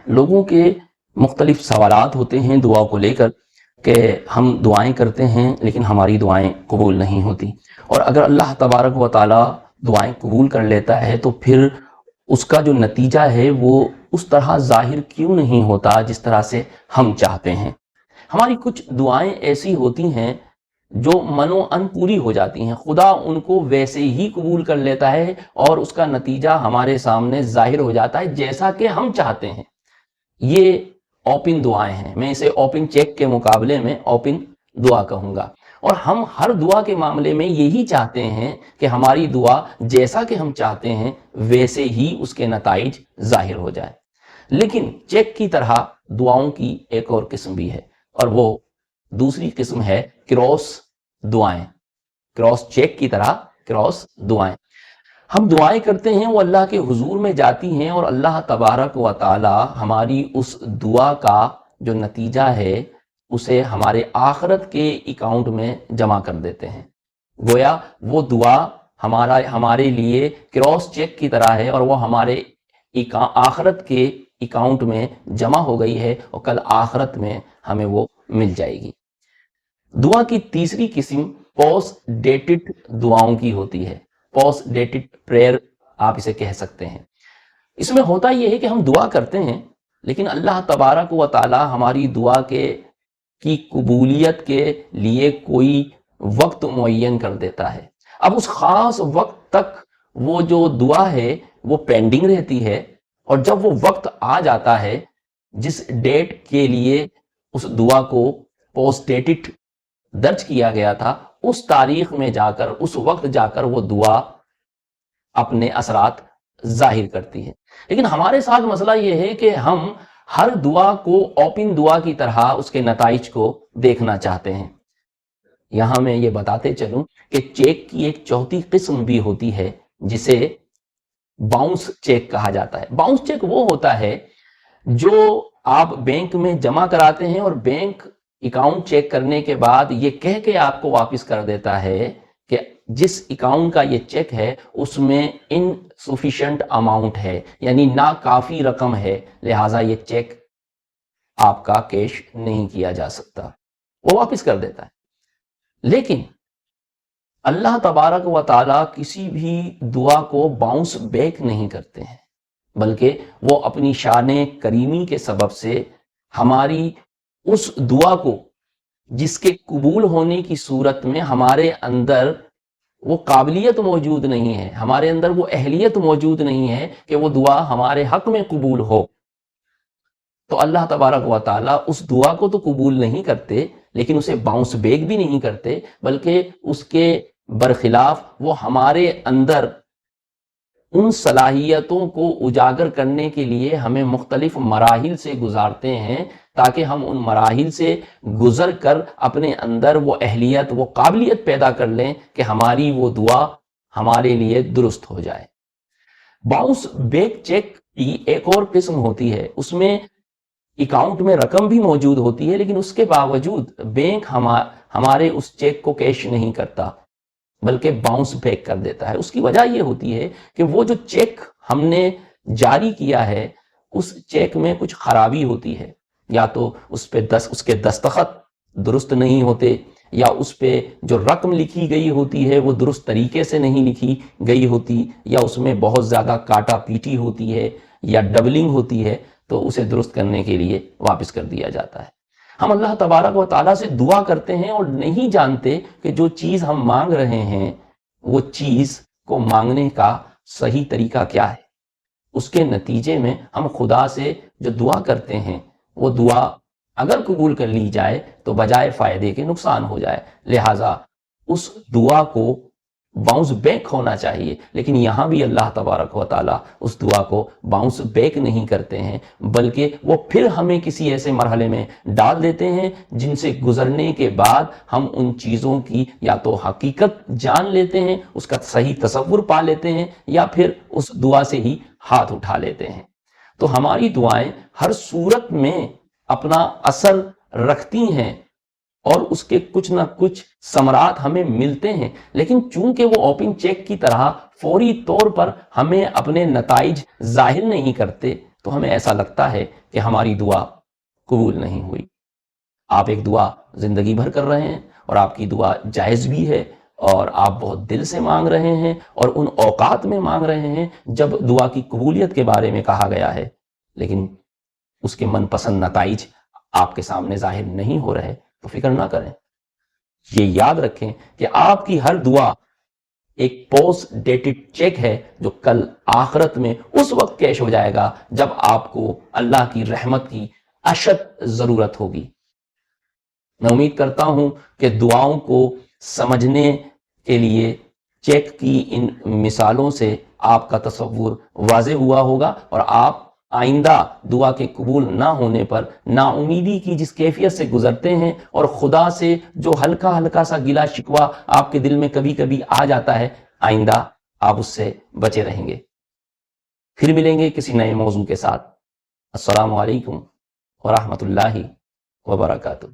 لوگوں کے مختلف سوالات ہوتے ہیں دعا کو لے کر کہ ہم دعائیں کرتے ہیں لیکن ہماری دعائیں قبول نہیں ہوتی، اور اگر اللہ تبارک و تعالی دعائیں قبول کر لیتا ہے تو پھر اس کا جو نتیجہ ہے وہ اس طرح ظاہر کیوں نہیں ہوتا جس طرح سے ہم چاہتے ہیں۔ ہماری کچھ دعائیں ایسی ہوتی ہیں جو من و ان پوری ہو جاتی ہیں، خدا ان کو ویسے ہی قبول کر لیتا ہے اور اس کا نتیجہ ہمارے سامنے ظاہر ہو جاتا ہے جیسا کہ ہم چاہتے ہیں۔ یہ اوپن دعائیں ہیں، میں اسے اوپن چیک کے مقابلے میں اوپن دعا کہوں گا، اور ہم ہر دعا کے معاملے میں یہی چاہتے ہیں کہ ہماری دعا جیسا کہ ہم چاہتے ہیں ویسے ہی اس کے نتائج ظاہر ہو جائے۔ لیکن چیک کی طرح دعاؤں کی ایک اور قسم بھی ہے، اور وہ دوسری قسم ہے کراس دعائیں، کراس چیک کی طرح کراس دعائیں۔ ہم دعائیں کرتے ہیں، وہ اللہ کے حضور میں جاتی ہیں، اور اللہ تبارک و تعالی ہماری اس دعا کا جو نتیجہ ہے اسے ہمارے آخرت کے اکاؤنٹ میں جمع کر دیتے ہیں۔ گویا وہ دعا ہمارے لیے کراس چیک کی طرح ہے، اور وہ ہمارے آخرت کے اکاؤنٹ میں جمع ہو گئی ہے، اور کل آخرت میں ہمیں وہ مل جائے گی۔ دعا کی تیسری قسم پوسٹ ڈیٹڈ دعاؤں کی ہوتی ہے، پوسٹ ڈیٹڈ پریئر آپ اسے کہہ سکتے ہیں۔ اس میں ہوتا یہ ہے کہ ہم دعا کرتے ہیں لیکن اللہ تبارک و تعالی ہماری دعا کی قبولیت کے لیے کوئی وقت معین کر دیتا ہے۔ اب اس خاص وقت تک وہ جو دعا ہے وہ پینڈنگ رہتی ہے، اور جب وہ وقت آ جاتا ہے جس ڈیٹ کے لیے اس دعا کو پوسٹ ڈیٹڈ درج کیا گیا تھا، اس تاریخ میں جا کر، اس وقت جا کر وہ دعا اپنے اثرات ظاہر کرتی ہے۔ لیکن ہمارے ساتھ مسئلہ یہ ہے کہ ہم ہر دعا کو اوپن دعا کی طرح اس کے نتائج کو دیکھنا چاہتے ہیں۔ یہاں میں یہ بتاتے چلوں کہ چیک کی ایک چوتھی قسم بھی ہوتی ہے جسے باؤنس چیک کہا جاتا ہے۔ باؤنس چیک وہ ہوتا ہے جو آپ بینک میں جمع کراتے ہیں، اور بینک اکاؤنٹ چیک کرنے کے بعد یہ کہہ کے آپ کو واپس کر دیتا ہے کہ جس اکاؤنٹ کا یہ چیک ہے اس میں انسفیشینٹ اماؤنٹ ہے، یعنی ناکافی رقم ہے، لہٰذا یہ چیک آپ کا کیش نہیں کیا جا سکتا، وہ واپس کر دیتا ہے۔ لیکن اللہ تبارک و تعالی کسی بھی دعا کو باؤنس بیک نہیں کرتے ہیں، بلکہ وہ اپنی شان کریمی کے سبب سے ہماری اس دعا کو، جس کے قبول ہونے کی صورت میں ہمارے اندر وہ قابلیت موجود نہیں ہے، ہمارے اندر وہ اہلیت موجود نہیں ہے کہ وہ دعا ہمارے حق میں قبول ہو، تو اللہ تبارک و تعالیٰ اس دعا کو تو قبول نہیں کرتے لیکن اسے باؤنس بیک بھی نہیں کرتے، بلکہ اس کے برخلاف وہ ہمارے اندر ان صلاحیتوں کو اجاگر کرنے کے لیے ہمیں مختلف مراحل سے گزارتے ہیں، تاکہ ہم ان مراحل سے گزر کر اپنے اندر وہ اہلیت، وہ قابلیت پیدا کر لیں کہ ہماری وہ دعا ہمارے لیے درست ہو جائے۔ باؤنس بیک چیک کی ایک اور قسم ہوتی ہے، اس میں اکاؤنٹ میں رقم بھی موجود ہوتی ہے لیکن اس کے باوجود بینک ہمارے اس چیک کو کیش نہیں کرتا بلکہ باؤنس بیک کر دیتا ہے۔ اس کی وجہ یہ ہوتی ہے کہ وہ جو چیک ہم نے جاری کیا ہے اس چیک میں کچھ خرابی ہوتی ہے، یا تو اس کے دستخط درست نہیں ہوتے، یا اس پہ جو رقم لکھی گئی ہوتی ہے وہ درست طریقے سے نہیں لکھی گئی ہوتی، یا اس میں بہت زیادہ کاٹا پیٹی ہوتی ہے یا ڈبلنگ ہوتی ہے، تو اسے درست کرنے کے لیے واپس کر دیا جاتا ہے۔ ہم اللہ تبارک و تعالیٰ سے دعا کرتے ہیں اور نہیں جانتے کہ جو چیز ہم مانگ رہے ہیں وہ چیز کو مانگنے کا صحیح طریقہ کیا ہے۔ اس کے نتیجے میں ہم خدا سے جو دعا کرتے ہیں وہ دعا اگر قبول کر لی جائے تو بجائے فائدے کے نقصان ہو جائے، لہٰذا اس دعا کو باؤنس بیک ہونا چاہیے۔ لیکن یہاں بھی اللہ تبارک و تعالیٰ اس دعا کو باؤنس بیک نہیں کرتے ہیں، بلکہ وہ پھر ہمیں کسی ایسے مرحلے میں ڈال دیتے ہیں جن سے گزرنے کے بعد ہم ان چیزوں کی یا تو حقیقت جان لیتے ہیں، اس کا صحیح تصور پا لیتے ہیں، یا پھر اس دعا سے ہی ہاتھ اٹھا لیتے ہیں۔ تو ہماری دعائیں ہر صورت میں اپنا اثر رکھتی ہیں اور اس کے کچھ نہ کچھ ثمرات ہمیں ملتے ہیں، لیکن چونکہ وہ اوپن چیک کی طرح فوری طور پر ہمیں اپنے نتائج ظاہر نہیں کرتے، تو ہمیں ایسا لگتا ہے کہ ہماری دعا قبول نہیں ہوئی۔ آپ ایک دعا زندگی بھر کر رہے ہیں اور آپ کی دعا جائز بھی ہے اور آپ بہت دل سے مانگ رہے ہیں اور ان اوقات میں مانگ رہے ہیں جب دعا کی قبولیت کے بارے میں کہا گیا ہے، لیکن اس کے من پسند نتائج آپ کے سامنے ظاہر نہیں ہو رہے، تو فکر نہ کریں۔ یہ یاد رکھیں کہ آپ کی ہر دعا ایک پوسٹ ڈیٹڈ چیک ہے جو کل آخرت میں اس وقت کیش ہو جائے گا جب آپ کو اللہ کی رحمت کی اشد ضرورت ہوگی۔ میں امید کرتا ہوں کہ دعاؤں کو سمجھنے کے لیے چیک کی ان مثالوں سے آپ کا تصور واضح ہوا ہوگا اور آپ آئندہ دعا کے قبول نہ ہونے پر نا امیدی کی جس کیفیت سے گزرتے ہیں اور خدا سے جو ہلکا ہلکا سا گلا شکوہ آپ کے دل میں کبھی کبھی آ جاتا ہے، آئندہ آپ اس سے بچے رہیں گے۔ پھر ملیں گے کسی نئے موضوع کے ساتھ۔ السلام علیکم ورحمۃ اللہ وبرکاتہ۔